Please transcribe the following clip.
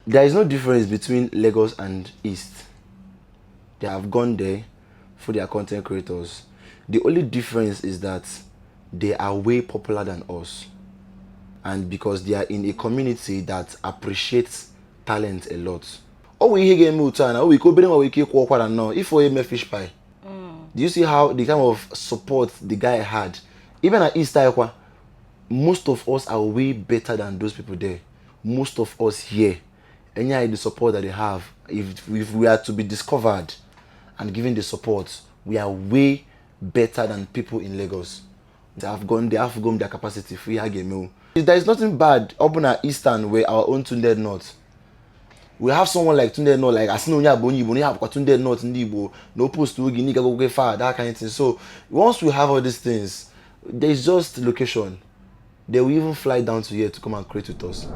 There is no difference between Lagos and East. They have gone there for their content creators. The only difference is that they are way popular than us. And because they are in a community that appreciates talent a lot. Oh, we hear game time. Oh, we could be we keep walk now. If we make fish pie. Do you see how the kind of support the guy had? Even at East Taekwa, most of us are way better than those people there. Most of us here. And yeah, the support that they have, if we are to be discovered and given the support, we are way better than people in Lagos. They have gone their capacity. There is nothing bad up in our Eastern where our own Tunde North. We have someone like Tunde North, like Asinonya Boni, we have Tunde North in Igbo, no post to Guinea, go far, that kind of thing. So once we have all these things, there is just location. They will even fly down to here to come and create with us.